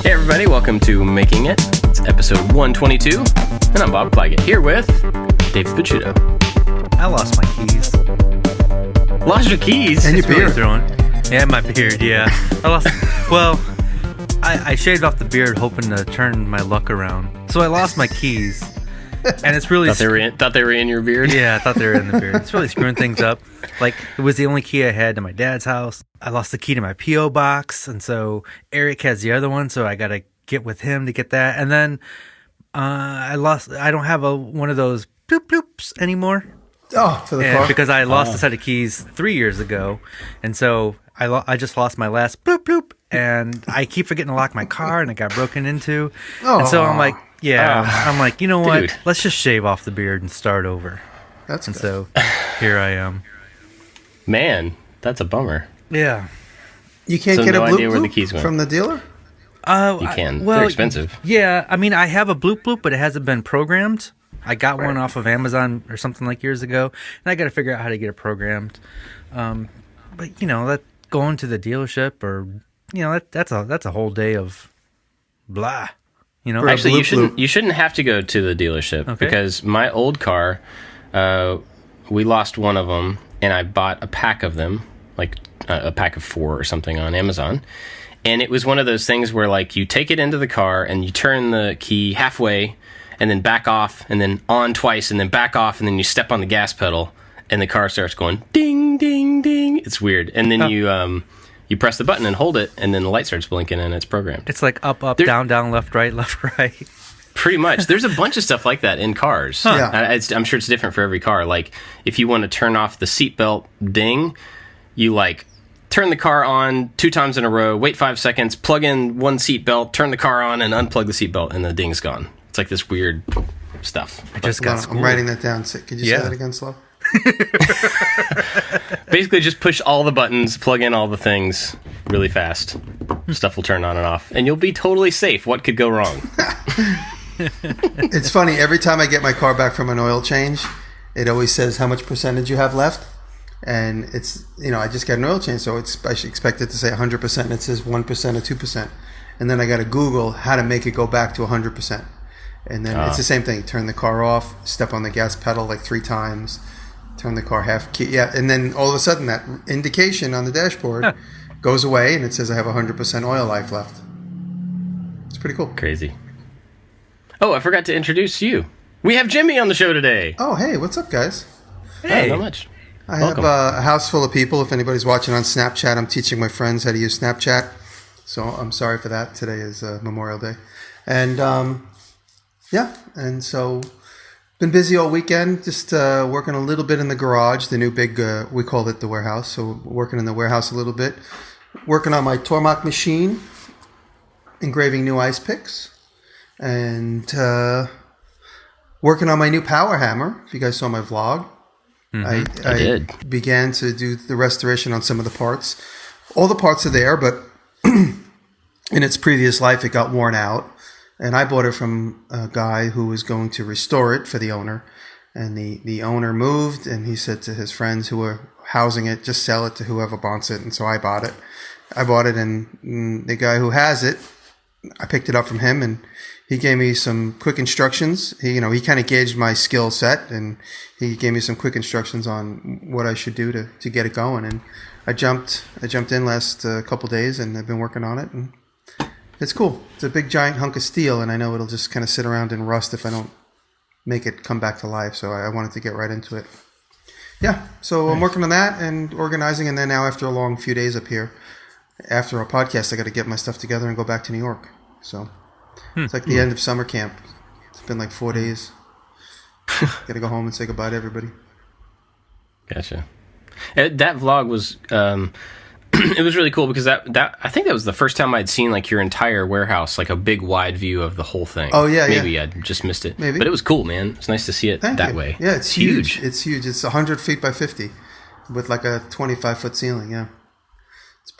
Hey everybody, welcome to Making It. It's episode 122, and I'm Bob Clagett, here with Dave Picciuto. I lost my keys. Lost your keys? And your beard. Yeah, my beard, yeah. I lost, well, I shaved off the beard hoping to turn my luck around. So I lost my keys. And it's really... Thought they were in your beard? Yeah, I thought they were in the beard. It's really screwing things up. Like, it was the only key I had to my dad's house. I lost the key to my P.O. box, and so Eric has the other one, so I got to get with him to get that. And then I don't have one of those bloop bloops anymore. Oh, for the car? Because I lost a set of keys 3 years ago, and so I just lost my last bloop bloop, and I keep forgetting to lock my car, and it got broken into. And so I'm like, I'm like, you know what? Dude. Let's just shave off the beard and start over. That's good. So here I am. Man, that's a bummer. Yeah. You can't So get no a bloop idea where the bloop keys went. from the dealer? You can. They're expensive. Yeah, I mean, I have a bloop bloop, but it hasn't been programmed. I got one off of Amazon or something like years ago, and I got to figure out how to get it programmed. But you know, going to the dealership, or you know, that's a whole day of blah. You know, Actually, you shouldn't have to go to the dealership because my old car, we lost one of them, and I bought a pack of them, like a pack of 4 or something on Amazon. And it was one of those things where, like, you take it into the car and you turn the key halfway and then back off and then on twice and then back off and then you step on the gas pedal and the car starts going ding, ding, ding. It's weird. And then you press the button and hold it and then the light starts blinking and it's programmed. It's like up, down, down, left, right. Pretty much. There's a bunch of stuff like that in cars. Huh. Yeah. I'm sure it's different for every car. Like, if you want to turn off the seatbelt ding, you, like, turn the car on 2 times in a row, wait 5 seconds, plug in one seatbelt, turn the car on, and unplug the seatbelt, and the ding's gone. It's like this weird stuff. I just got schooled. I'm writing that down. Could you say that again slow? Basically, just push all the buttons, plug in all the things really fast. Stuff will turn on and off, and you'll be totally safe. What could go wrong? It's funny. Every time I get my car back from an oil change, it always says how much percentage you have left. And it's, you know, I just got an oil change, so I should expect it to say 100%, and it says 1% or 2%. And then I got to Google how to make it go back to 100%. And then it's the same thing. Turn the car off, step on the gas pedal like 3 times, turn the car half key. Yeah, and then all of a sudden that indication on the dashboard goes away, and it says I have 100% oil life left. It's pretty cool. Crazy. Oh, I forgot to introduce you. We have Jimmy on the show today. Oh, hey, what's up, guys? Hey. Not much. I Welcome. have a house full of people. If anybody's watching on Snapchat, I'm teaching my friends how to use Snapchat. So I'm sorry for that. Today is Memorial Day. And and so been busy all weekend, just working a little bit in the garage, the new big, we call it the warehouse. So working in the warehouse a little bit. Working on my Tormach machine, engraving new ice picks. And working on my new power hammer, if you guys saw my vlog. I did. Began to do the restoration on some of the parts. All the parts are there, but in its previous life, it got worn out. And I bought it from a guy who was going to restore it for the owner. And the owner moved, and he said to his friends who were housing it, just sell it to whoever wants it. And so I bought it. And the guy who has it, I picked it up from him, and he gave me some quick instructions. He kind of gauged my skill set, and he gave me some quick instructions on what I should do to get it going. And I jumped in last couple days, and I've been working on it. And it's cool. It's a big giant hunk of steel, and I know it'll just kind of sit around and rust if I don't make it come back to life. So I wanted to get right into it. Yeah. So I'm working on that and organizing, and then now after a long few days up here, after our podcast, I got to get my stuff together and go back to New York. So. It's like the end of summer camp. It's been like 4 days. Got to go home and say goodbye to everybody. Gotcha. That vlog was, it was really cool because that I think that was the first time I'd seen like your entire warehouse, like a big wide view of the whole thing. Oh yeah, maybe I'd just missed it. Maybe, but it was cool, man. It's nice to see it that way. Yeah, it's huge. It's huge. It's 100 feet by 50, with like a 25-foot ceiling. Yeah.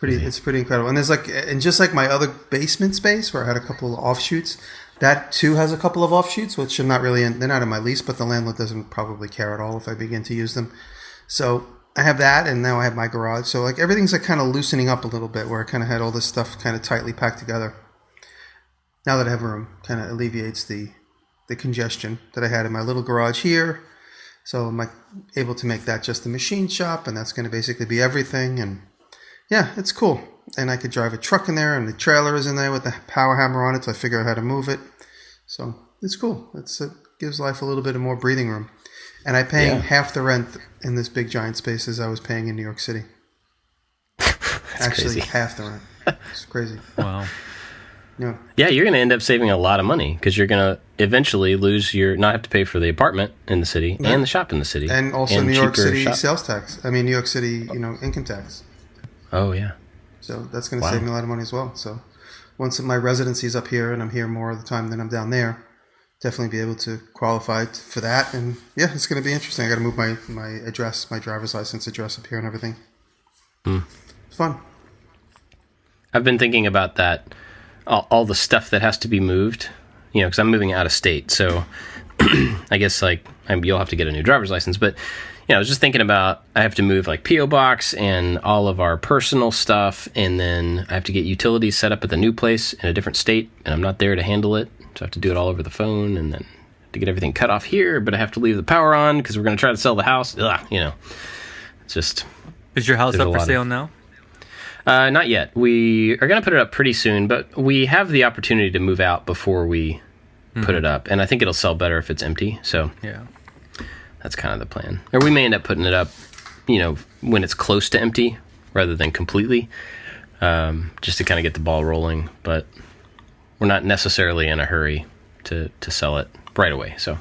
It's pretty incredible. And there's just like my other basement space where I had a couple of offshoots, that too has a couple of offshoots, which are not really they're not in my lease, but the landlord doesn't probably care at all if I begin to use them. So I have that, and now I have my garage. So like everything's like kind of loosening up a little bit, where I kind of had all this stuff kind of tightly packed together. now that I have room, kind of alleviates the congestion that I had in my little garage here. So I'm able to make that just the machine shop, and that's going to basically be everything. And yeah, it's cool. And I could drive a truck in there, and the trailer is in there with the power hammer on it, so I figure out how to move it. So it's cool. It gives life a little bit of more breathing room. And I'm paying half the rent in this big giant space as I was paying in New York City. Actually, crazy. Half the rent. It's crazy. Wow. Yeah, you're going to end up saving a lot of money because you're going to eventually not have to pay for the apartment in the city and the shop in the city. And also New York City sales tax. I mean, New York City, income tax. Oh, yeah. So that's going to save me a lot of money as well. So once my residency's up here and I'm here more of the time than I'm down there, definitely be able to qualify for that. And yeah, it's going to be interesting. I got to move my address, my driver's license address up here and everything. It's fun. I've been thinking about that. All the stuff that has to be moved, because I'm moving out of state. So I guess you'll have to get a new driver's license. But, I was just thinking about I have to move P.O. Box and all of our personal stuff. And then I have to get utilities set up at the new place in a different state. And I'm not there to handle it. So I have to do it all over the phone and then to get everything cut off here. But I have to leave the power on because we're going to try to sell the house. It's just... Is your house up for sale now? Not yet. We are going to put it up pretty soon, but we have the opportunity to move out before we put it up. And I think it'll sell better if it's empty. So that's kind of the plan. Or we may end up putting it up, when it's close to empty rather than completely, just to kind of get the ball rolling. But we're not necessarily in a hurry to sell it right away. So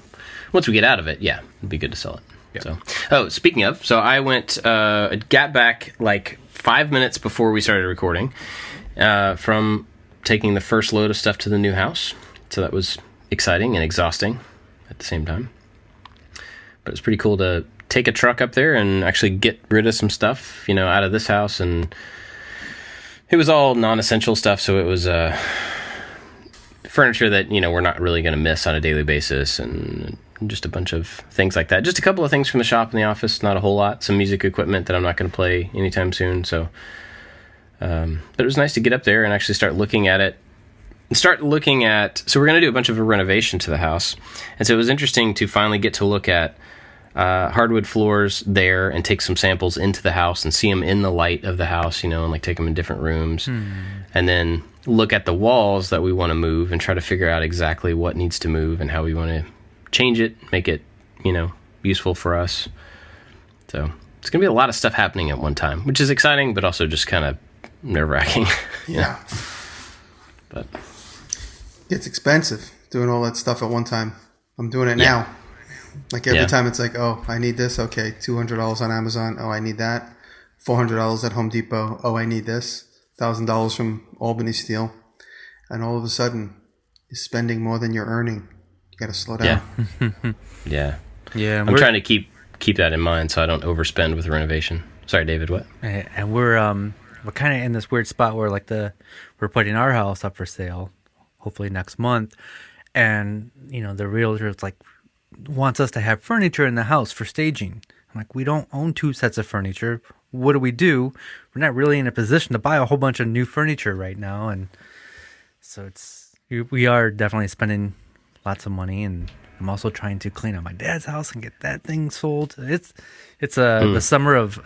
once we get out of it, it'd be good to sell it. Yep. So, speaking of, I went, got back 5 minutes before we started recording from taking the first load of stuff to the new house. So that was exciting and exhausting at the same time. But it's pretty cool to take a truck up there and actually get rid of some stuff, out of this house. And it was all non-essential stuff. So it was furniture that, we're not really going to miss on a daily basis, and just a bunch of things like that. Just a couple of things from the shop and the office, not a whole lot. Some music equipment that I'm not going to play anytime soon. So, but it was nice to get up there and actually start looking at it. So we're going to do a bunch of a renovation to the house. And so it was interesting to finally get to look at hardwood floors there and take some samples into the house and see them in the light of the house, and take them in different rooms. And then look at the walls that we want to move and try to figure out exactly what needs to move and how we want to change it, make it, useful for us. So it's going to be a lot of stuff happening at one time, which is exciting, but also just kind of nerve-wracking. Yeah. But it's expensive doing all that stuff at one time. I'm doing it now. Every time it's oh, I need this. Okay, $200 on Amazon. Oh, I need that. $400 at Home Depot. Oh, I need this. $1,000 from Albany Steel. And all of a sudden, you're spending more than you're earning. You got to slow down. Yeah. I'm trying to keep that in mind so I don't overspend with renovation. Sorry, David, what? And we're kind of in this weird spot where we're putting our house up for sale, hopefully next month, and the realtor is wants us to have furniture in the house for staging. I'm we don't own 2 sets of furniture. What do? We're not really in a position to buy a whole bunch of new furniture right now, and so we are definitely spending lots of money, and I'm also trying to clean out my dad's house and get that thing sold. It's the summer of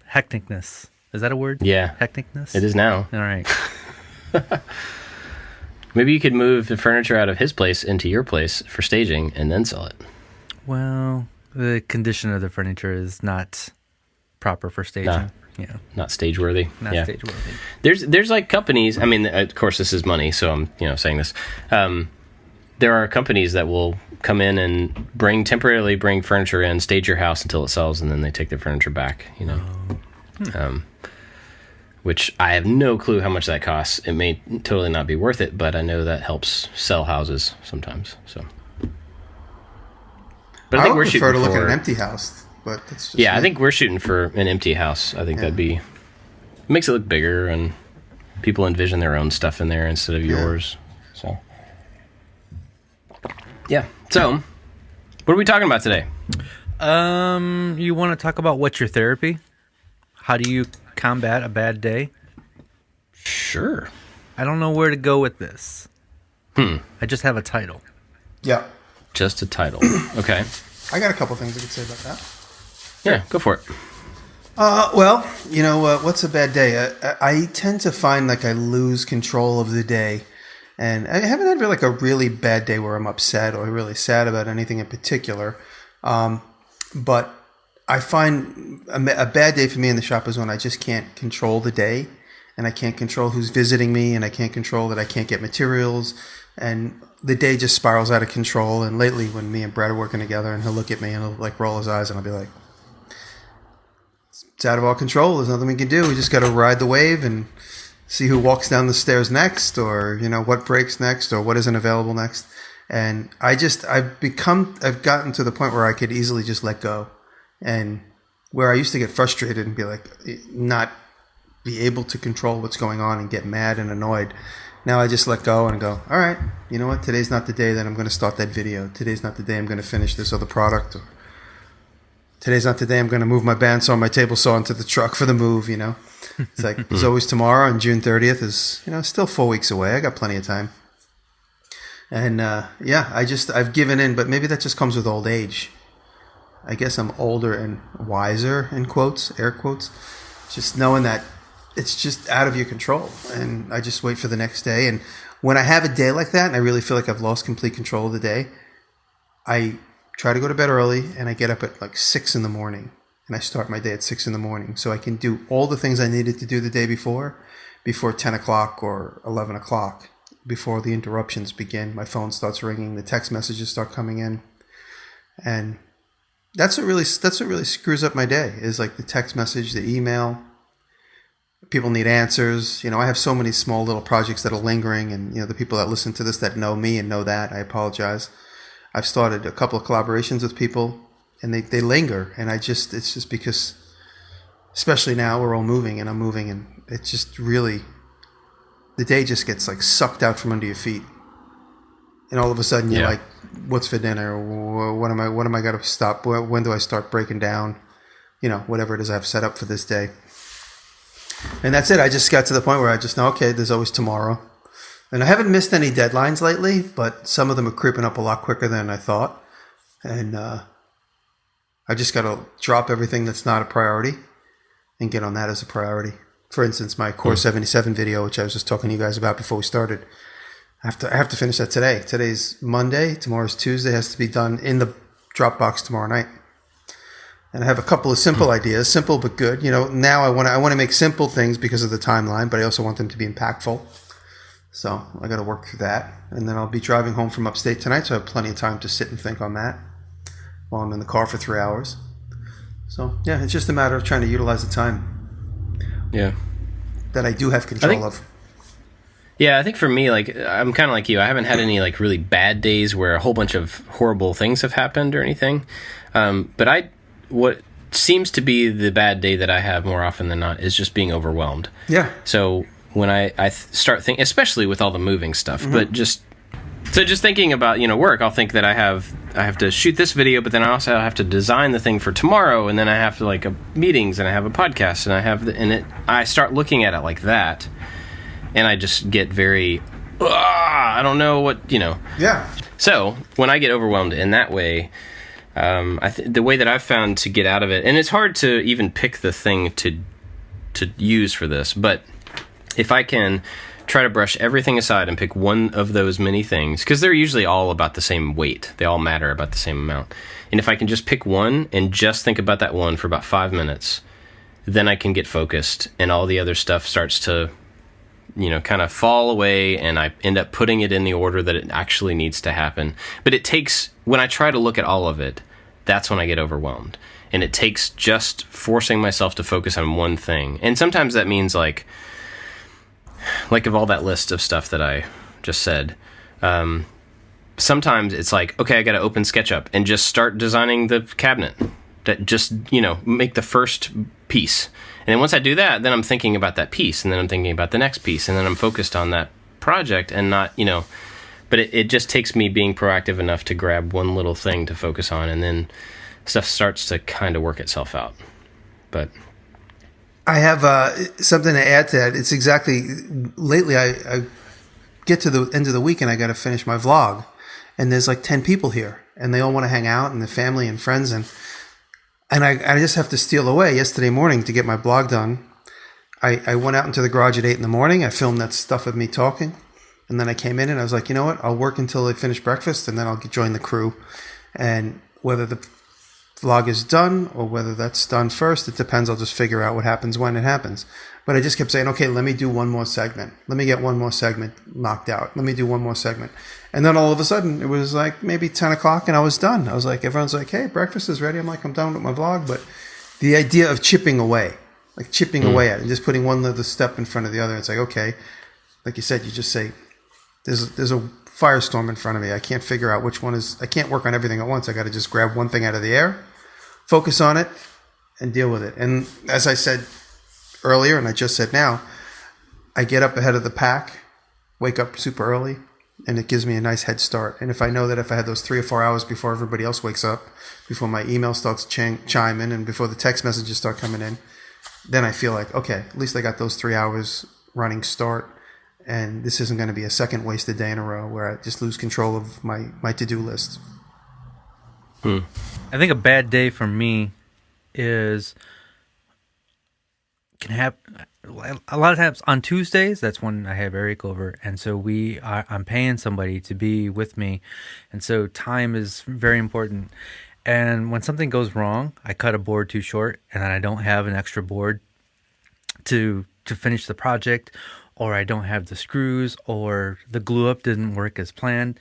hecticness. Is that a word? Yeah. Hecticness? It is now. All right. Maybe you could move the furniture out of his place into your place for staging and then sell it. Well, the condition of the furniture is not proper for staging. Not stage worthy. Not stage worthy. There's companies. I mean, of course, this is money, so I'm saying this. There are companies that will come in and temporarily bring furniture in, stage your house until it sells, and then they take their furniture back. Which I have no clue how much that costs. It may totally not be worth it, but I know that helps sell houses sometimes. So, but I think we're shooting for. I would prefer to look at an empty house, but that's just I think we're shooting for an empty house. I think it makes it look bigger, and people envision their own stuff in there instead of yours. So, So, what are we talking about today? You want to talk about what's your therapy? How do you combat a bad day? Sure. I don't know where to go with this. I just have a title. Yeah. Just a title. Okay. I got a couple things I could say about that. Yeah, go for it. Well, what's a bad day? I tend to find like I lose control of the day. And I haven't had like a really bad day where I'm upset or really sad about anything in particular. But I find a bad day for me in the shop is when I just can't control the day. And I can't control who's visiting me. And I can't control that I can't get materials. And the day just spirals out of control. And lately when me and Brad are working together and he'll look at me and he'll like roll his eyes and I'll be like, it's out of our control. There's nothing we can do. We just got to ride the wave and see who walks down the stairs next, or what breaks next, or what isn't available next. And I've gotten to the point where I could easily just let go, and where I used to get frustrated and be like, not be able to control what's going on and get mad and annoyed. Now I just let go and go, all right, you know what? Today's not the day that I'm going to start that video. Today's not the day I'm going to finish this other product. Or today's not the day I'm going to move my bandsaw, my table saw into the truck for the move, It's like, there's always tomorrow, and June 30th is, still 4 weeks away. I got plenty of time. And, I've given in, but maybe that just comes with old age. I guess I'm older and wiser, in quotes, air quotes, just knowing that it's just out of your control. And I just wait for the next day. And when I have a day like that, and I really feel like I've lost complete control of the day, I try to go to bed early, and I get up at like 6 in the morning. And I start my day at 6 in the morning, so I can do all the things I needed to do the day before 10 o'clock or 11 o'clock, before the interruptions begin. My phone starts ringing, the text messages start coming in, and that's what really screws up my day. Is like the text message, the email. People need answers. I have so many small little projects that are lingering, and the people that listen to this that know me and know that, I apologize. I've started a couple of collaborations with people. And they linger, and it's just because, especially now, we're all moving, and I'm moving, and it's just really, the day just gets like sucked out from under your feet, and all of a sudden you're like, what's for dinner? What am I got to stop? When do I start breaking down? Whatever it is I've set up for this day, and that's it. I just got to the point where I just know, okay, there's always tomorrow, and I haven't missed any deadlines lately, but some of them are creeping up a lot quicker than I thought, and I just got to drop everything that's not a priority and get on that as a priority. For instance, my Core 77 video, which I was just talking to you guys about before we started, I have to finish that today. Today's Monday. Tomorrow's Tuesday. It has to be done in the Dropbox tomorrow night. And I have a couple of simple ideas, simple but good. Now I want to make simple things because of the timeline, but I also want them to be impactful. So I got to work through that. And then I'll be driving home from upstate tonight, so I have plenty of time to sit and think on that while I'm in the car for 3 hours. So, yeah, it's just a matter of trying to utilize the time. Yeah. That I do have control of. Yeah, I think for me, like, I'm kind of like you. I haven't had any, like, really bad days where a whole bunch of horrible things have happened or anything. But what seems to be the bad day that I have more often than not is just being overwhelmed. Yeah. So when I start thinking, especially with all the moving stuff, but just thinking about, work, I'll think that I have to shoot this video, but then I also have to design the thing for tomorrow, and then I have to meetings, and I have a podcast, and I start looking at it like that, and I just get very, I don't know what, Yeah. So when I get overwhelmed in that way, the way that I've found to get out of it, and it's hard to even pick the thing to use for this, but if I can try to brush everything aside and pick one of those many things, because they're usually all about the same weight. They all matter about the same amount. And if I can just pick one and just think about that one for about 5 minutes, then I can get focused, and all the other stuff starts to, kind of fall away, and I end up putting it in the order that it actually needs to happen. But it takes, when I try to look at all of it, that's when I get overwhelmed. And it takes just forcing myself to focus on one thing. And sometimes that means like of all that list of stuff that I just said, sometimes it's like, okay, I got to open SketchUp and just start designing the cabinet. That just, make the first piece. And then once I do that, then I'm thinking about that piece, and then I'm thinking about the next piece, and then I'm focused on that project and not, but it just takes me being proactive enough to grab one little thing to focus on, and then stuff starts to kind of work itself out. But I have something to add to that. It's exactly, lately I get to the end of the week and I got to finish my vlog. And there's like 10 people here and they all want to hang out and the family and friends. And I just have to steal away. Yesterday morning to get my blog done, I went out into the garage at 8 in the morning. I filmed that stuff of me talking. And then I came in and I was like, you know what? I'll work until they finish breakfast and then I'll join the crew. And whether the vlog is done or whether that's done first, it depends. I'll just figure out what happens when it happens. But I just kept saying, okay, let me do one more segment. Let me get one more segment knocked out. Let me do one more segment. And then all of a sudden it was like maybe 10 o'clock and I was done. I was like, everyone's like, hey, breakfast is ready. I'm like, I'm done with my vlog. But the idea of chipping away at it and just putting one little step in front of the other. It's like, okay, like you said, you just say, there's a firestorm in front of me. I can't figure out which one is, I can't work on everything at once. I got to just grab one thing out of the air, focus on it, and deal with it. And as I said earlier, and I just said now, I get up ahead of the pack, wake up super early, and it gives me a nice head start. And if I know that if I had those 3 or 4 hours before everybody else wakes up, before my email starts chiming, and before the text messages start coming in, then I feel like, okay, at least I got those 3 hours running start, and this isn't going to be a second wasted day in a row where I just lose control of my to-do list. I think a bad day for me can happen a lot of times on Tuesdays. That's when I have Eric over, and so I'm paying somebody to be with me, and so time is very important. And when something goes wrong, I cut a board too short, and then I don't have an extra board to finish the project, or I don't have the screws, or the glue up didn't work as planned.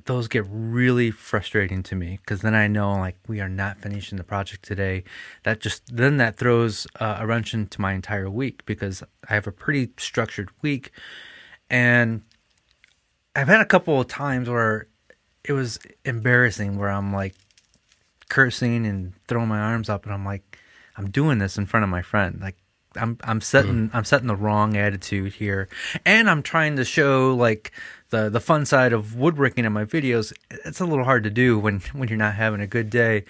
Those get really frustrating to me, because then I know, like, we are not finishing the project today. That throws a wrench into my entire week, because I have a pretty structured week. And I've had a couple of times where it was embarrassing, where I'm like cursing and throwing my arms up, and I'm like, I'm doing this in front of my friend. Like, I'm setting the wrong attitude here, and I'm trying to show like the fun side of woodworking in my videos. It's a little hard to do when you're not having a good day.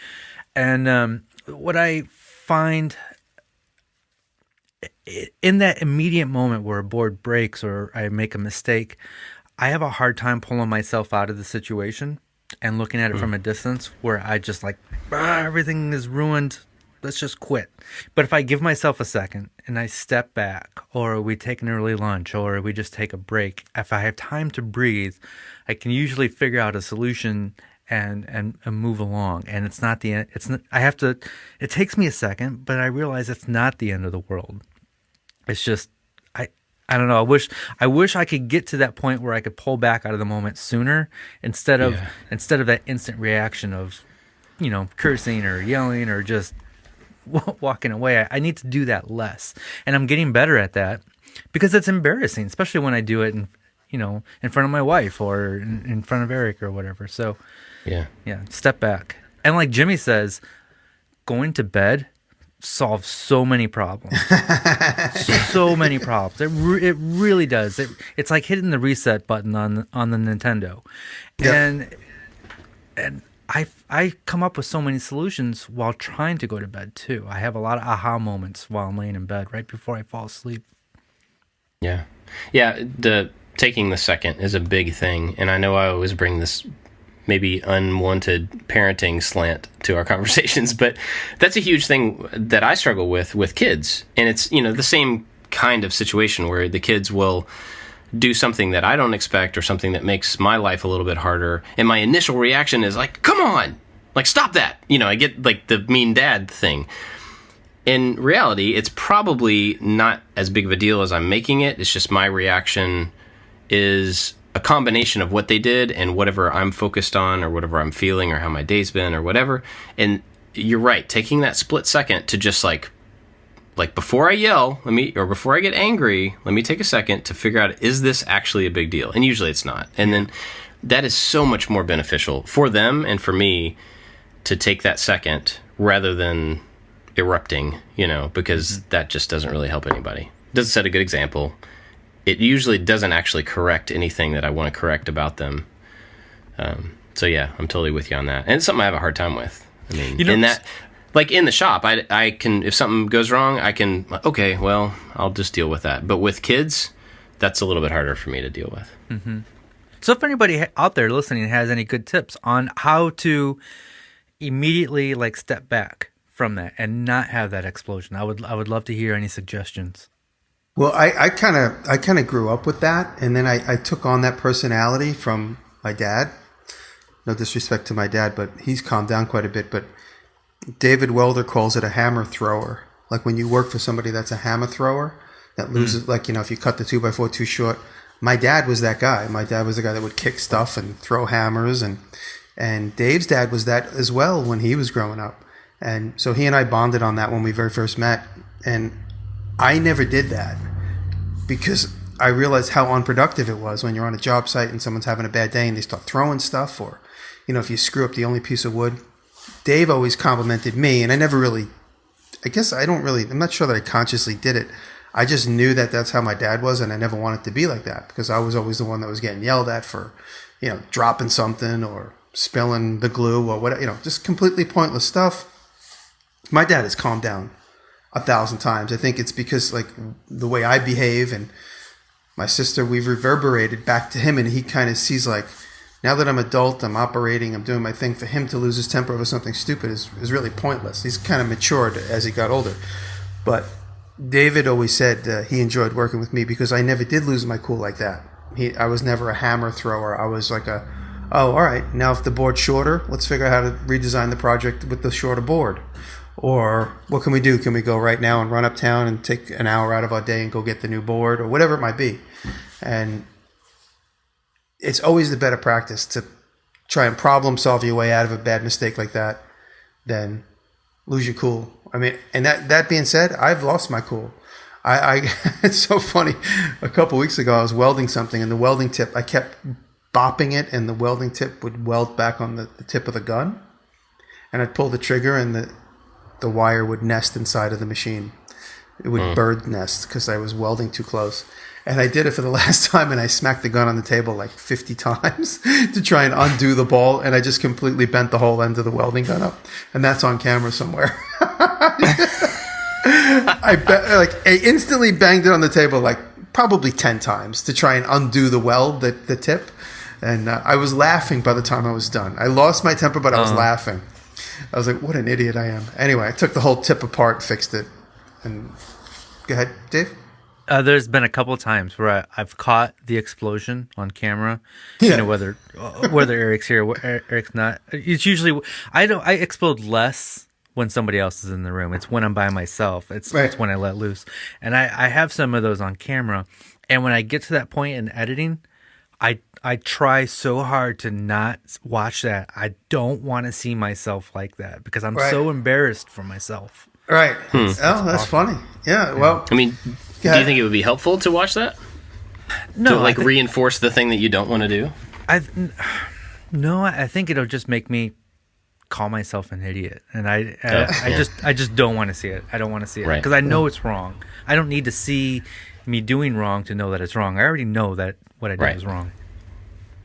And what I find in that immediate moment where a board breaks or I make a mistake, I have a hard time pulling myself out of the situation and looking at it from a distance, where I just like, everything is ruined. Let's just quit. But if I give myself a second and I step back, or we take an early lunch, or we just take a break, if I have time to breathe, I can usually figure out a solution and move along. And it's not the end. It takes me a second, but I realize it's not the end of the world. It's just, I don't know. I wish I could get to that point where I could pull back out of the moment sooner, instead of that instant reaction of, cursing or yelling or just walking away. I need to do that less, and I'm getting better at that, because it's embarrassing, especially when I do it in front of my wife or in front of Eric or whatever. So yeah, step back. And like Jimmy says, going to bed solves so many problems. So many problems. It really does. It's like hitting the reset button on the Nintendo. Yep. And I come up with so many solutions while trying to go to bed too. I have a lot of aha moments while I'm laying in bed right before I fall asleep. Yeah. The taking the second is a big thing, and I know I always bring this maybe unwanted parenting slant to our conversations, but that's a huge thing that I struggle with kids. And it's, the same kind of situation where the kids will do something that I don't expect, or something that makes my life a little bit harder. And my initial reaction is like, come on, like, stop that. I get like the mean dad thing. In reality, it's probably not as big of a deal as I'm making it. It's just my reaction is a combination of what they did and whatever I'm focused on, or whatever I'm feeling, or how my day's been, or whatever. And you're right, taking that split second to just like before I yell, or before I get angry, let me take a second to figure out, is this actually a big deal? And usually it's not. And then that is so much more beneficial for them and for me to take that second rather than erupting, because that just doesn't really help anybody. It doesn't set a good example. It usually doesn't actually correct anything that I want to correct about them. So yeah, I'm totally with you on that. And it's something I have a hard time with. I mean, like in the shop, I can, if something goes wrong, I can, okay, well, I'll just deal with that. But with kids, that's a little bit harder for me to deal with. Mm-hmm. So if anybody out there listening has any good tips on how to immediately like step back from that and not have that explosion, I would love to hear any suggestions. Well, I kind of grew up with that, and then I took on that personality from my dad. No disrespect to my dad, but he's calmed down quite a bit. But David Welder calls it a hammer thrower. Like when you work for somebody that's a hammer thrower that loses, like, if you cut the 2x4 too short. My dad was that guy. My dad was the guy that would kick stuff and throw hammers, and Dave's dad was that as well when he was growing up. And so he and I bonded on that when we very first met. And I never did that because I realized how unproductive it was when you're on a job site and someone's having a bad day and they start throwing stuff, or, if you screw up the only piece of wood. Dave always complimented me, and I never really, I'm not sure that I consciously did it. I just knew that that's how my dad was, and I never wanted to be like that because I was always the one that was getting yelled at for, dropping something or spilling the glue or whatever, just completely pointless stuff. My dad has calmed down 1,000 times. I think it's because like the way I behave, and my sister, we've reverberated back to him, and he kind of sees like, now that I'm adult, I'm operating, I'm doing my thing. For him to lose his temper over something stupid is really pointless. He's kind of matured as he got older. But David always said he enjoyed working with me because I never did lose my cool like that. I was never a hammer thrower. I was like all right, now if the board's shorter, let's figure out how to redesign the project with the shorter board. Or what can we do? Can we go right now and run uptown and take an hour out of our day and go get the new board, or whatever it might be? And it's always the better practice to try and problem solve your way out of a bad mistake like that than lose your cool. I mean, and that being said, I've lost my cool. I it's so funny. A couple weeks ago, I was welding something, and the welding tip, I kept bopping it, and the welding tip would weld back on the tip of the gun. And I'd pull the trigger, and the wire would nest inside of the machine. It would bird nest because I was welding too close. And I did it for the last time, and I smacked the gun on the table like 50 times to try and undo the ball, and I just completely bent the whole end of the welding gun up. And that's on camera somewhere. I instantly banged it on the table like probably 10 times to try and undo the weld, the tip. And I was laughing by the time I was done. I lost my temper, but I was laughing. I was like, what an idiot I am. Anyway, I took the whole tip apart, fixed it. And go ahead, Dave. There's been a couple of times where I've caught the explosion on camera. Yeah. Whether Eric's here or Eric's not. It's usually I explode less when somebody else is in the room. It's when I'm by myself. It's when I let loose. And I have some of those on camera. And when I get to that point in editing, I try so hard to not watch that. I don't want to see myself like that because I'm so embarrassed for myself. Right. That's funny. Yeah. Well, I mean, do you think it would be helpful to watch that? No. To reinforce the thing that you don't want to do? I think it'll just make me call myself an idiot, and I just don't want to see it. I don't want to see it because I know it's wrong. I don't need to see me doing wrong to know that it's wrong. I already know that what I did was wrong.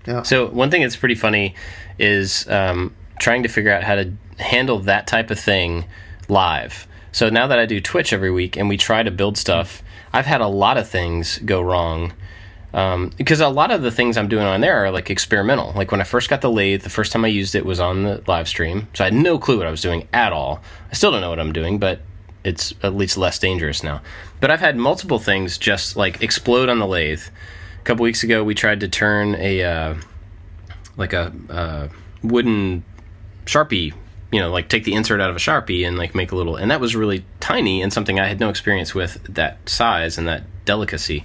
Yeah. So one thing that's pretty funny is trying to figure out how to handle that type of thing live. So now that I do Twitch every week and we try to build stuff, I've had a lot of things go wrong because a lot of the things I'm doing on there are like experimental. Like when I first got the lathe, the first time I used it was on the live stream. So I had no clue what I was doing at all. I still don't know what I'm doing, but it's at least less dangerous now. But I've had multiple things just like explode on the lathe. A couple weeks ago, we tried to turn a wooden Sharpie, like take the insert out of a Sharpie and like make a little, and that was really tiny and something I had no experience with that size and that delicacy.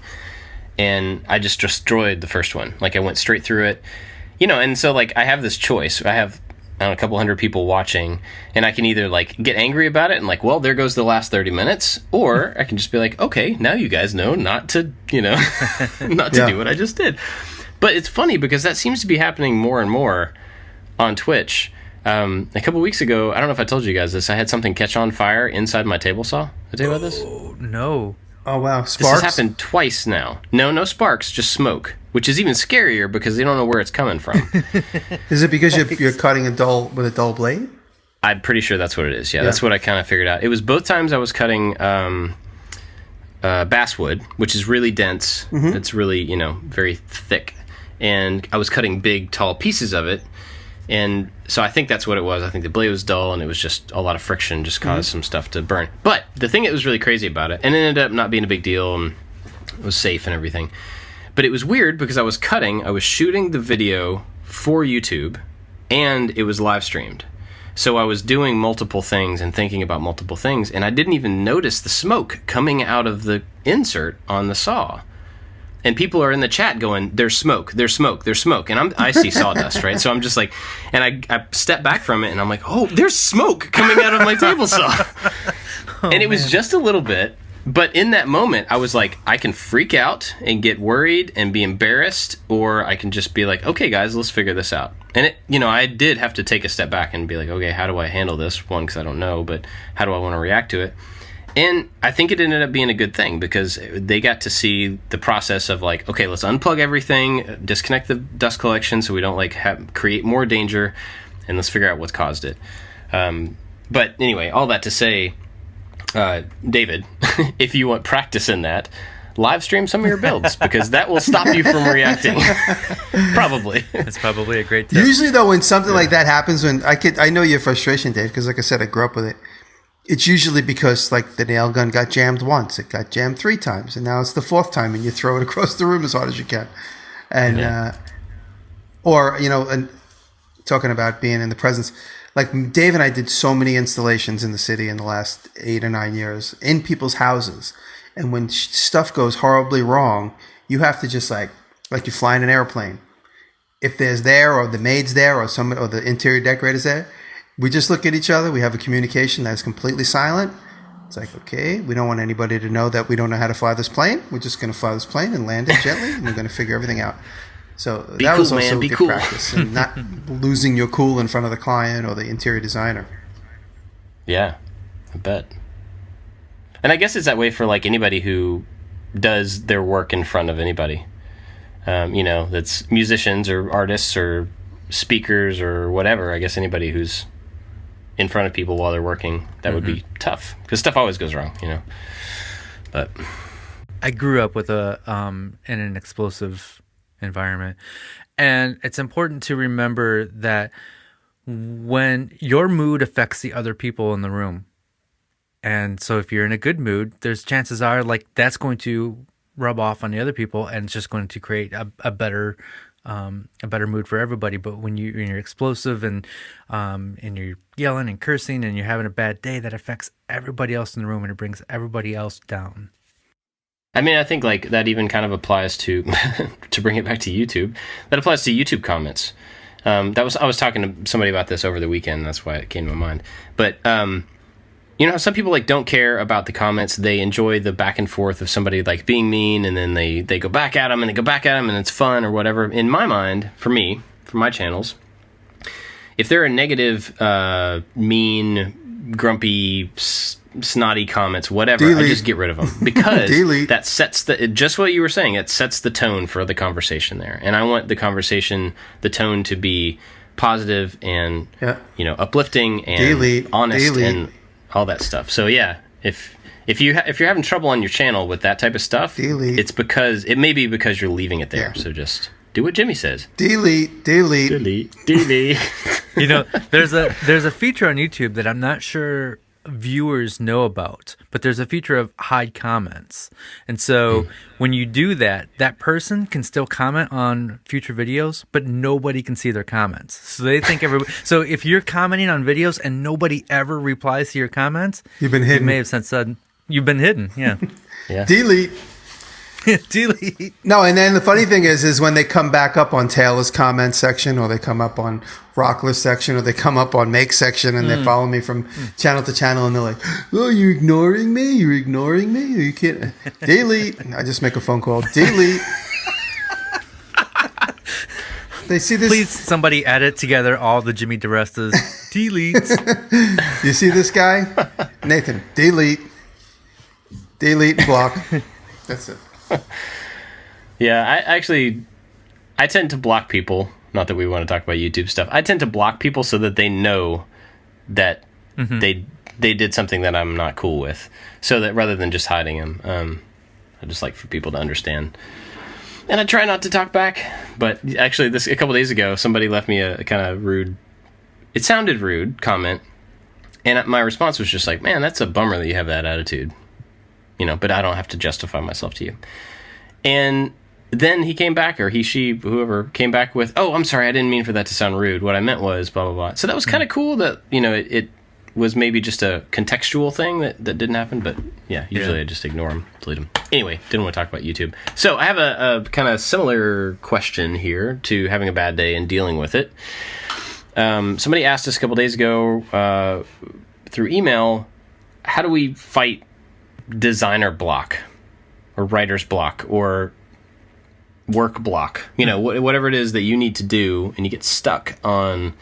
And I just destroyed the first one. Like I went straight through it, and so like I have this choice. I have a couple hundred people watching, and I can either like get angry about it and like, well, there goes the last 30 minutes, or I can just be like, okay, now you guys know not to, not to do what I just did. But it's funny because that seems to be happening more and more on Twitch. A couple weeks ago, I don't know if I told you guys this, I had something catch on fire inside my table saw. Did I tell you about this? Oh, no. Oh, wow. Sparks? This has happened twice now. No sparks, just smoke, which is even scarier because they don't know where it's coming from. Is it because you're cutting with a dull blade? I'm pretty sure that's what it is. Yeah, that's what I kind of figured out. It was both times I was cutting basswood, which is really dense. Mm-hmm. It's really, very thick. And I was cutting big, tall pieces of it. And so I think that's what it was. I think the blade was dull, and it was just a lot of friction just caused some stuff to burn. But the thing that was really crazy about it, and it ended up not being a big deal, and it was safe and everything. But it was weird because I was shooting the video for YouTube, and it was live streamed. So I was doing multiple things and thinking about multiple things, and I didn't even notice the smoke coming out of the insert on the saw. And people are in the chat going, there's smoke, there's smoke, there's smoke. And I see sawdust, right? So I'm just like, and I step back from it, and I'm like, oh, there's smoke coming out of my table saw. And it was just a little bit. But in that moment, I was like, I can freak out and get worried and be embarrassed, or I can just be like, okay, guys, let's figure this out. And I did have to take a step back and be like, okay, how do I handle this? One, because I don't know, but how do I want to react to it? And I think it ended up being a good thing because they got to see the process of like, okay, let's unplug everything, disconnect the dust collection so we don't create more danger, and let's figure out what's caused it. But anyway, all that to say, David, if you want practice in that, live stream some of your builds because that will stop you from reacting. Probably. It's probably a great tip. Usually, though, when something like that happens, I know your frustration, Dave, because like I said, I grew up with it. It's usually because like the nail gun got jammed once, it got jammed 3 times, and now it's the 4th time, and you throw it across the room as hard as you can. And and talking about being in the presence. Like Dave and I did so many installations in the city in the last 8 or 9 years in people's houses. And when stuff goes horribly wrong, you have to just like you're flying an airplane. If there's there, or the maid's there, or the interior decorator's there, we just look at each other. We have a communication that's completely silent. It's like, okay, we don't want anybody to know that we don't know how to fly this plane. We're just going to fly this plane and land it gently, and we're going to figure everything out. So that was also good practice, and not losing your cool in front of the client or the interior designer. Yeah, I bet. And I guess it's that way for like anybody who does their work in front of anybody. That's musicians or artists or speakers or whatever. I guess anybody who's in front of people while they're working, that would be tough because stuff always goes wrong, But I grew up with in an explosive environment, and it's important to remember that when your mood affects the other people in the room, and so if you're in a good mood, there's chances are like that's going to rub off on the other people, and it's just going to create a better mood for everybody. But when you're explosive and you're yelling and cursing and you're having a bad day, that affects everybody else in the room, and it brings everybody else down. I mean, I think like that even kind of applies to to bring it back to YouTube. That applies to YouTube comments. I was talking to somebody about this over the weekend. That's why it came to my mind. But some people like don't care about the comments. They enjoy the back and forth of somebody like being mean, and then they go back at them, and they go back at them, and it's fun or whatever. In my mind, for my channels, if they're a negative, mean, grumpy, snotty comments, whatever, I just get rid of them because that sets just what you were saying. It sets the tone for the conversation there, and I want the tone to be positive and uplifting and honest and all that stuff. So yeah, if you're having trouble on your channel with that type of stuff, it may be because you're leaving it there. Yeah. So just do what Jimmy says. Delete. There's a feature on YouTube that I'm not sure viewers know about, but there's a feature of hide comments. And so when you do that, that person can still comment on future videos, but nobody can see their comments. So they think so if you're commenting on videos and nobody ever replies to your comments, you've been hidden. You may have said you've been hidden. Yeah. Yeah. Delete. No, and then the funny thing is when they come back up on Taylor's comment section, or they come up on Rockler's section, or they come up on Make section, and they follow me from channel to channel, and they're like, "Oh, you're ignoring me? You're ignoring me? Are you kidding?" Delete. I just make a phone call. Delete. They see this. Please, somebody edit together all the Jimmy Direstas. Delete. You see this guy, Nathan? Delete. Delete. Block. That's it. Yeah, I tend to block people. Not that we want to talk about YouTube stuff. I tend to block people so that they know that they did something that I'm not cool with. So that rather than just hiding them, I just like for people to understand. And I try not to talk back, but actually a couple days ago, somebody left me a kind of rude, it sounded rude comment, and my response was just like, man, that's a bummer that you have that attitude, but I don't have to justify myself to you. And then he came back, or he, she, whoever came back with, oh, I'm sorry, I didn't mean for that to sound rude. What I meant was blah, blah, blah. So that was kind of cool that, it was maybe just a contextual thing that didn't happen, but usually I just ignore them, delete them. Anyway, didn't want to talk about YouTube. So I have a kind of similar question here to having a bad day and dealing with it. Somebody asked us a couple days ago through email, how do we fight designer block or writer's block or work block? Whatever it is that you need to do and you get stuck on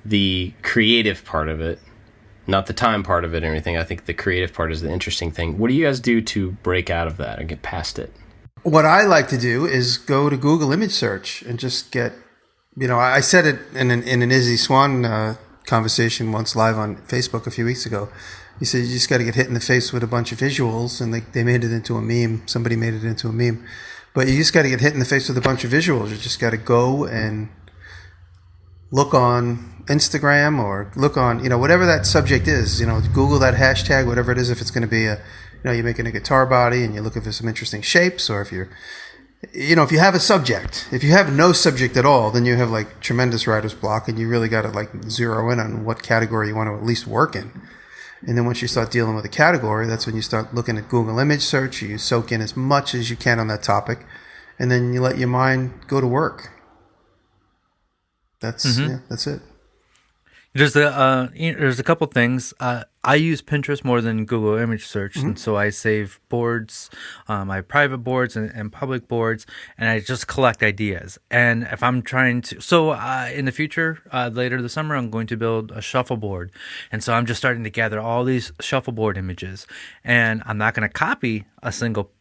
the creative part of it, not the time part of it or anything. I think the creative part is the interesting thing. What do you guys do to break out of that and get past it? What I like to do is go to Google image search and just get, I said it in an Izzy Swan conversation once live on Facebook a few weeks ago. He said, you just got to get hit in the face with a bunch of visuals, and they made it into a meme. Somebody made it into a meme. But you just got to get hit in the face with a bunch of visuals. You just got to go and look on Instagram or look on, whatever that subject is, Google that hashtag, whatever it is. If it's going to be you're making a guitar body and you're looking for some interesting shapes, or if you're, if you have a subject, if you have no subject at all, then you have like tremendous writer's block, and you really got to like zero in on what category you want to at least work in. And then once you start dealing with a category, that's when you start looking at Google image search. You soak in as much as you can on that topic, and then you let your mind go to work. That's it. There's a couple things. I use Pinterest more than Google image search, and so I save boards, my private boards and public boards, and I just collect ideas. And if I'm trying to, in the future, later this summer, I'm going to build a shuffleboard, and so I'm just starting to gather all these shuffleboard images, and I'm not going to copy a single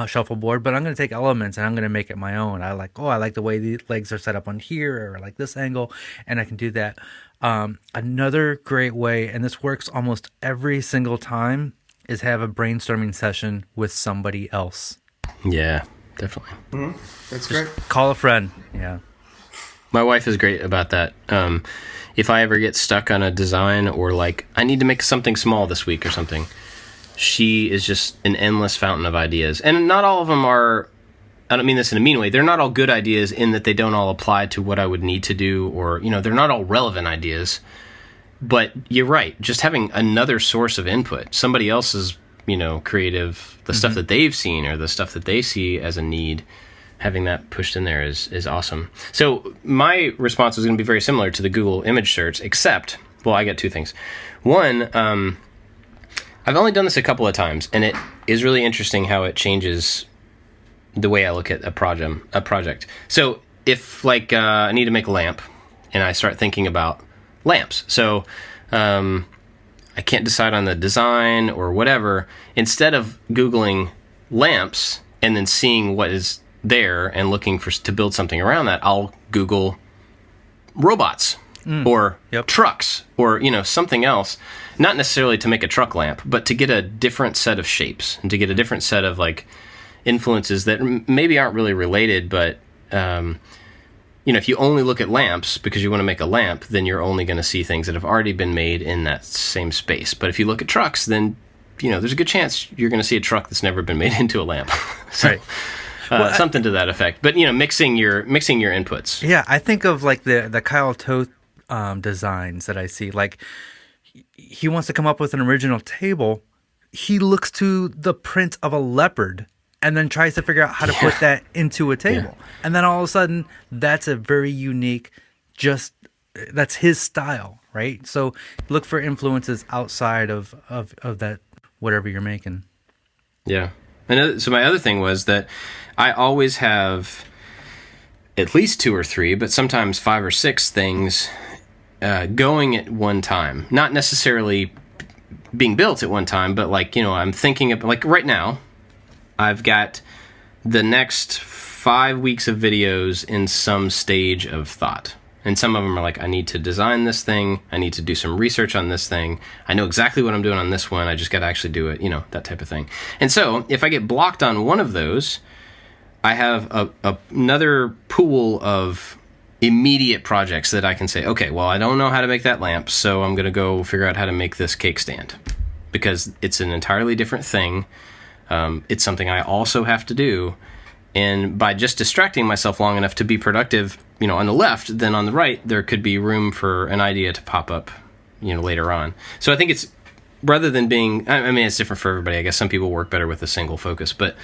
shuffleboard, but I'm going to take elements and I'm going to make it my own. I like the way the legs are set up on here, or like this angle, and I can do that. Another great way, and this works almost every single time, is have a brainstorming session with somebody else. Yeah, definitely. That's great. Call a friend. Yeah. My wife is great about that. If I ever get stuck on a design, or like I need to make something small this week or something, she is just an endless fountain of ideas. And not all of them are, I don't mean this in a mean way, they're not all good ideas in that they don't all apply to what I would need to do, or, they're not all relevant ideas. But you're right, just having another source of input, somebody else's, creative, the stuff that they've seen or the stuff that they see as a need, having that pushed in there is awesome. So my response is going to be very similar to the Google image search, except, well, I got two things. One, I've only done this a couple of times, and it is really interesting how it changes the way I look at a project. So if I need to make a lamp, and I start thinking about lamps, so I can't decide on the design or whatever, instead of Googling lamps and then seeing what is there and looking to build something around that, I'll Google robots or trucks or, something else. Not necessarily to make a truck lamp, but to get a different set of shapes and to get a different set of influences that maybe aren't really related. But, if you only look at lamps because you want to make a lamp, then you're only going to see things that have already been made in that same space. But if you look at trucks, then, there's a good chance you're going to see a truck that's never been made into a lamp. So, right. Something to that effect. But, mixing your inputs. Yeah, I think of the Kyle Toth designs that I see. He wants to come up with an original table. He looks to the print of a leopard and then tries to figure out how to put that into a table. Yeah. And then all of a sudden, that's a very unique, that's his style, right? So look for influences outside of that, whatever you're making. Yeah. So my other thing was that I always have at least 2 or 3, but sometimes 5 or 6 things going at one time, not necessarily being built at one time, but I'm thinking of, right now, I've got the next 5 weeks of videos in some stage of thought. And some of them are like, I need to design this thing. I need to do some research on this thing. I know exactly what I'm doing on this one. I just got to actually do it, that type of thing. And so if I get blocked on one of those, I have another pool of immediate projects that I can say, okay, well, I don't know how to make that lamp, so I'm going to go figure out how to make this cake stand, because it's an entirely different thing. It's something I also have to do. And by just distracting myself long enough to be productive, on the left, then on the right, there could be room for an idea to pop up, later on. So I think it's, rather than being, it's different for everybody. I guess some people work better with a single focus, but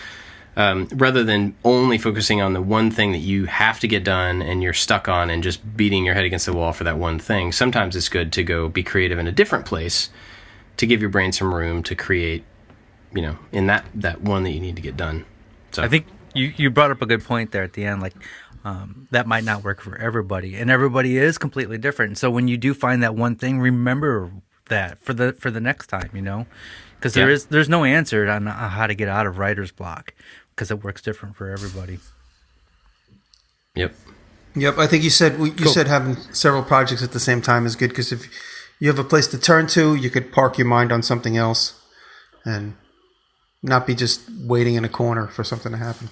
rather than only focusing on the one thing that you have to get done and you're stuck on and just beating your head against the wall for that one thing, sometimes it's good to go be creative in a different place to give your brain some room to create, in that one that you need to get done. So I think you brought up a good point there at the end, like that might not work for everybody, and everybody is completely different. So when you do find that one thing, remember that for the next time, because there's no answer on how to get out of writer's block, because it works different for everybody. Yep. I think you said said having several projects at the same time is good, because if you have a place to turn to, you could park your mind on something else and not be just waiting in a corner for something to happen.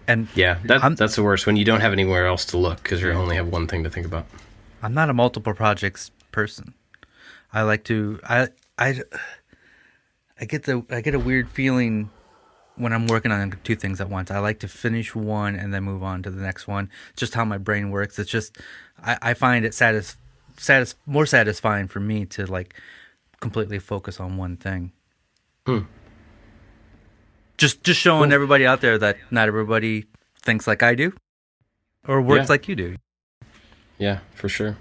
And yeah, that's the worst, when you don't have anywhere else to look because you only have one thing to think about. I'm not a multiple projects person. I like to I get a weird feeling when I'm working on two things at once. I like to finish one and then move on to the next one. Just how my brain works. It's just I find it more satisfying for me to like completely focus on one thing. Just showing everybody out there that not everybody thinks like I do or works like you do. Yeah, for sure.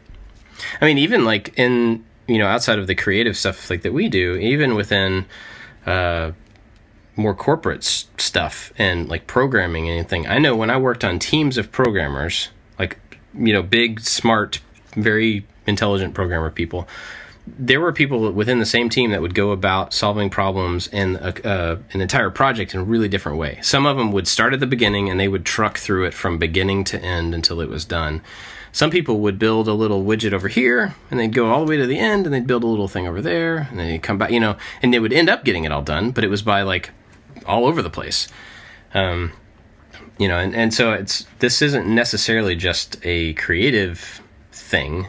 I mean, even like in, outside of the creative stuff like that we do, even within more corporate stuff and like programming and anything, I know when I worked on teams of programmers, like, big, smart, very intelligent programmer people, there were people within the same team that would go about solving problems in an entire project in a really different way. Some of them would start at the beginning and they would truck through it from beginning to end until it was done. Some people would build a little widget over here and they'd go all the way to the end and they'd build a little thing over there and then they'd come back, and they would end up getting it all done, but it was by like all over the place. And so this isn't necessarily just a creative thing,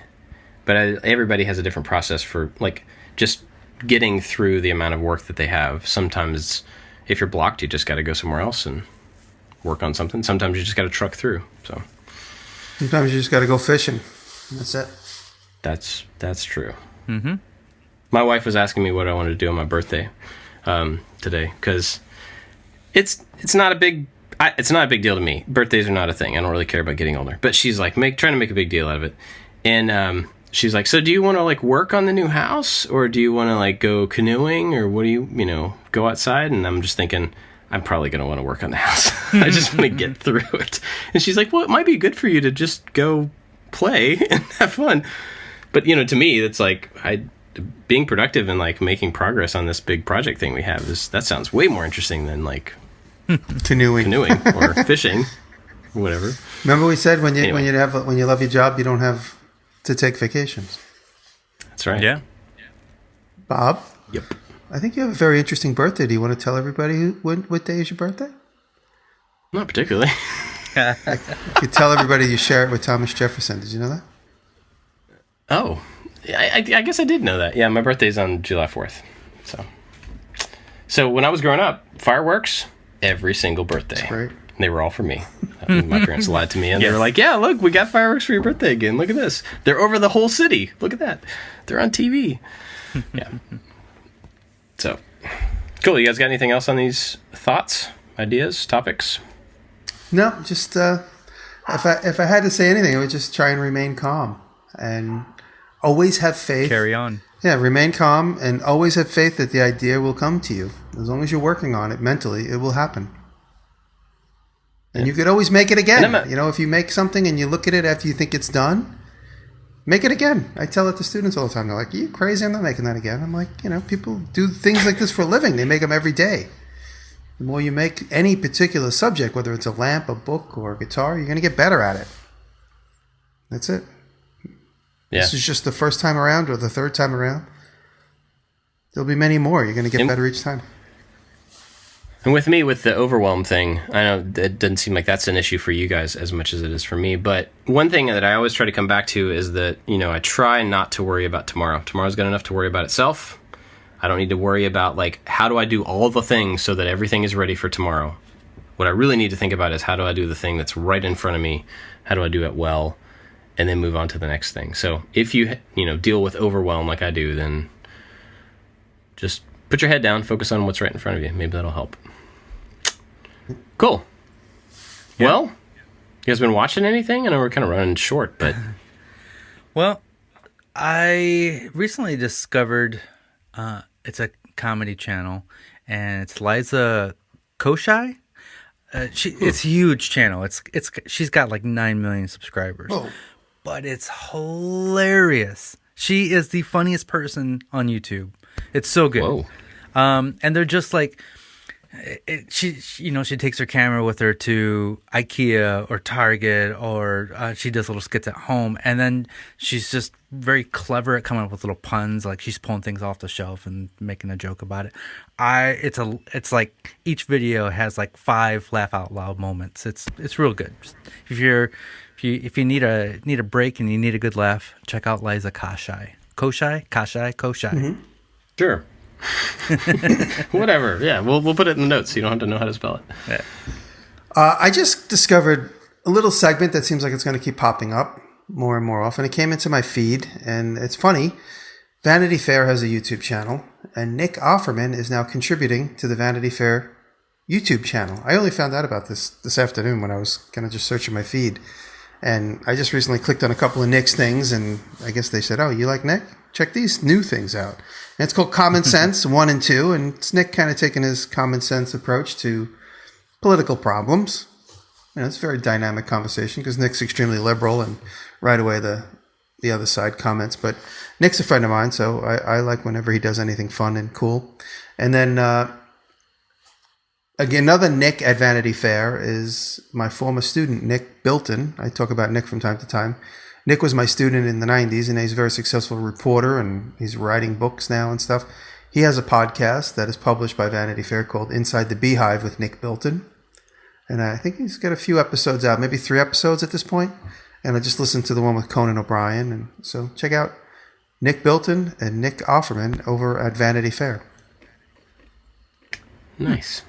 but everybody has a different process for like just getting through the amount of work that they have. Sometimes if you're blocked, you just got to go somewhere else and work on something. Sometimes you just got to truck through. So sometimes you just got to go fishing. That's it. That's true. Mm-hmm. My wife was asking me what I wanted to do on my birthday today, because it's not a big deal to me. Birthdays are not a thing. I don't really care about getting older. But she's like trying to make a big deal out of it, and she's like, so do you want to like work on the new house, or do you want to like go canoeing, or what do you go outside? And I'm just thinking, I'm probably going to want to work on the house. I just want to get through it. And she's like, well, it might be good for you to just go play and have fun. But, to me, it's like being productive and like making progress on this big project thing we have that sounds way more interesting than like canoeing or fishing, or whatever. Remember we said when you love your job, you don't have to take vacations. That's right. Yeah. Bob? Yep. I think you have a very interesting birthday. Do you want to tell everybody what day is your birthday? Not particularly. You could tell everybody you share it with Thomas Jefferson. Did you know that? Oh, I guess I did know that. Yeah, my birthday's on July 4th. So when I was growing up, fireworks every single birthday. That's great. They were all for me. My parents lied to me, and they were like, yeah, look, we got fireworks for your birthday again. Look at this. They're over the whole city. Look at that. They're on TV. Yeah. So, cool. You guys got anything else on these thoughts, ideas, topics? No, just if I had to say anything, I would just try and remain calm and always have faith. Carry on. Yeah, remain calm and always have faith that the idea will come to you. As long as you're working on it mentally, it will happen. And you could always make it again. If you make something and you look at it after you think it's done, make it again. I tell it to students all the time. They're like, are you crazy? I'm not making that again. I'm like, people do things like this for a living. They make them every day. The more you make any particular subject, whether it's a lamp, a book, or a guitar, you're going to get better at it. That's it. Yeah. This is just the first time around or the third time around. There'll be many more. You're going to get better each time. And with me, with the Overwhelm thing, I know it doesn't seem like that's an issue for you guys as much as it is for me. But one thing that I always try to come back to is that, I try not to worry about tomorrow. Tomorrow's got enough to worry about itself. I don't need to worry about, like, how do I do all the things so that everything is ready for tomorrow? What I really need to think about is how do I do the thing that's right in front of me? How do I do it well? And then move on to the next thing. So if you, deal with overwhelm like I do, then just put your head down, focus on what's right in front of you. Maybe that'll help. Cool. Yeah. Well, you guys been watching anything? I know we're kind of running short, but... Well, I recently discovered it's a comedy channel, and it's Liza Coach. It's a huge channel. She's got like 9 million subscribers. Oh. But it's hilarious. She is the funniest person on YouTube. It's so good. Whoa. And they're just like, she takes her camera with her to IKEA or Target, or she does little skits at home, and then she's just very clever at coming up with little puns. Like she's pulling things off the shelf and making a joke about it. It's like each video has like 5 laugh out loud moments. It's real good. Just, if you need a break and you need a good laugh, check out Liza Coach. Mm-hmm. Sure. Whatever. Yeah, we'll put it in the notes so you don't have to know how to spell it. Yeah. I just discovered a little segment that seems like it's going to keep popping up more and more often. It came into my feed, and it's funny. Vanity Fair has a YouTube channel, and Nick Offerman is now contributing to the Vanity Fair YouTube channel. I only found out about this afternoon when I was kind of just searching my feed. And I just recently clicked on a couple of Nick's things, and I guess they said, "Oh, you like Nick? Check these new things out." And it's called Common Sense 1 and 2, and it's Nick kind of taking his common sense approach to political problems. It's a very dynamic conversation because Nick's extremely liberal, and right away the other side comments. But Nick's a friend of mine, so I like whenever he does anything fun and cool. And then again, another Nick at Vanity Fair is my former student, Nick Bilton. I talk about Nick from time to time. Nick was my student in the 90s, and he's a very successful reporter, and he's writing books now and stuff. He has a podcast that is published by Vanity Fair called Inside the Beehive with Nick Bilton. And I think he's got a few episodes out, maybe 3 episodes at this point. And I just listened to the one with Conan O'Brien. And so check out Nick Bilton and Nick Offerman over at Vanity Fair. Nice.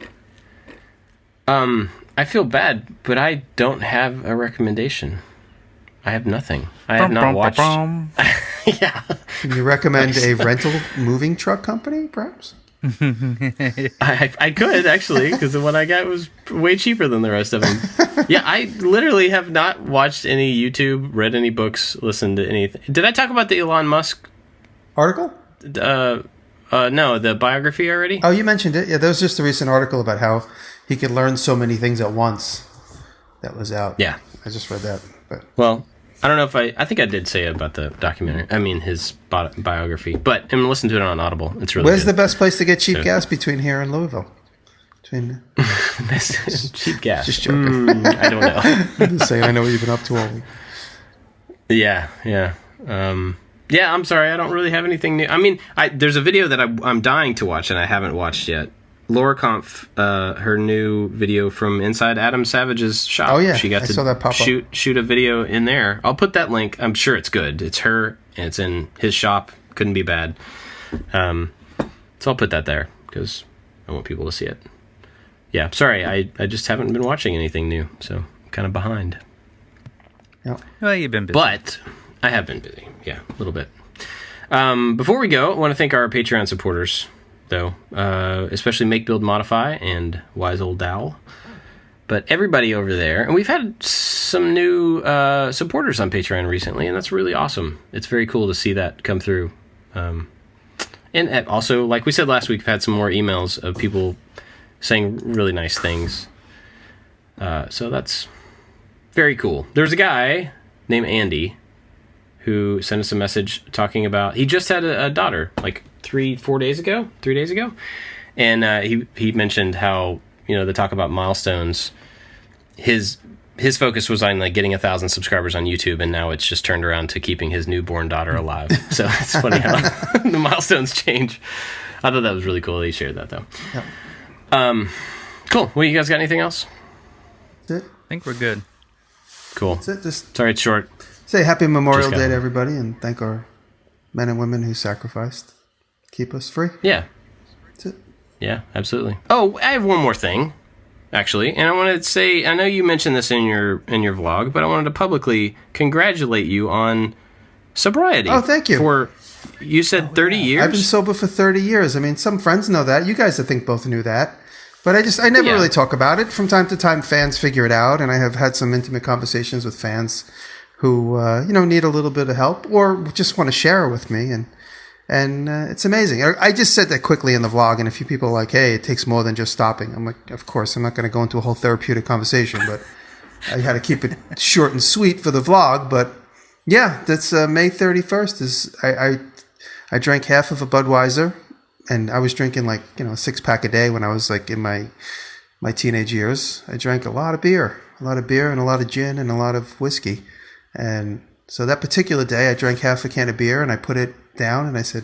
I feel bad, but I don't have a recommendation. I have nothing. I have not watched. Yeah. Can you recommend a rental moving truck company, perhaps? I could, actually, because the one I got was way cheaper than the rest of them. Yeah, I literally have not watched any YouTube, read any books, listened to anything. Did I talk about the Elon Musk article? No, the biography already? Oh, you mentioned it. Yeah, there was just a recent article about how he could learn so many things at once. That was out. Yeah. I just read that. But well, I don't know if I think I did say about the documentary. I mean, his biography. But I'm listening to it on Audible. It's really Where's good. the best place to get cheap gas between here and Louisville? Best cheap gas. Just joking. I don't know. I'm just saying, I know what you've been up to all week. Yeah. Yeah, I'm sorry. I don't really have anything new. I mean, there's a video that I'm dying to watch and I haven't watched yet. Laura Kampf, her new video from inside Adam Savage's shop. Oh, yeah. She got I saw that pop up. shoot a video in there. I'll put that link. I'm sure it's good. It's her, and it's in his shop. Couldn't be bad. So I'll put that there because I want people to see it. Yeah, sorry. I just haven't been watching anything new, so I'm kind of behind. Yeah. Well, you've been busy. But I have been busy. Yeah, a little bit. Before we go, I want to thank our Patreon supporters, though, especially Make, Build, Modify and Wise Old Dow. But everybody over there, and we've had some new supporters on Patreon recently, and that's really awesome. It's very cool to see that come through. And also, like we said last week, we've had some more emails of people saying really nice things. So that's very cool. There's a guy named Andy who sent us a message talking about, he just had a daughter, like 3 days ago. And he mentioned how, they talk about milestones his focus was on like getting 1,000 subscribers on YouTube, and now it's just turned around to keeping his newborn daughter alive. So it's funny how the milestones change. I thought that was really cool that he shared that, though. Yep. Cool. Well, you guys got anything else? That's it. I think we're good. Cool. That's it. Just sorry it's short. say happy Memorial Day to everybody, and thank our men and women who sacrificed to keep us free. Yeah. That's it. Yeah, absolutely. Oh, I have one more thing, actually, and I wanted to say, I know you mentioned this in your vlog, but I wanted to publicly congratulate you on sobriety. Oh, thank you. You said 30 years? I've been sober for 30 years. I mean, some friends know that. You guys, I think, both knew that. But I never really talk about it. From time to time, fans figure it out, and I have had some intimate conversations with fans who, need a little bit of help or just want to share it with me, and it's amazing. I just said that quickly in the vlog, and a few people are like, hey, it takes more than just stopping. I'm like, of course, I'm not going to go into a whole therapeutic conversation, but I had to keep it short and sweet for the vlog. But yeah, that's May 31st. I drank half of a Budweiser, and I was drinking like, a 6-pack a day when I was like in my teenage years. I drank a lot of beer and a lot of gin and a lot of whiskey. And so that particular day I drank half a can of beer and I put it down and I said,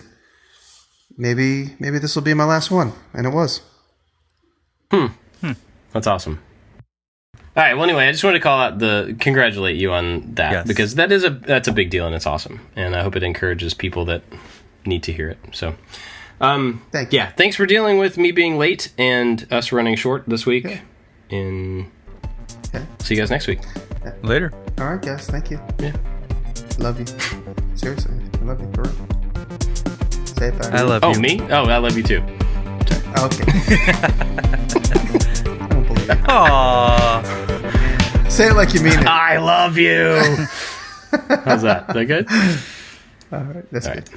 maybe this will be my last one. And it was. That's awesome. All right. Well, anyway, I just wanted to congratulate you on that, because that's a big deal and it's awesome. And I hope it encourages people that need to hear it. So, thank you. Yeah, thanks for dealing with me being late and us running short this week. Okay. See you guys next week. Later. All right, guys. Thank you. Yeah. Love you. Seriously. I love you for real. Say it back. I love you. Oh, me? Oh, I love you too. Okay. I don't believe it. Aww. Say it like you mean it. I love you. How's that? Is that good? All right. That's good.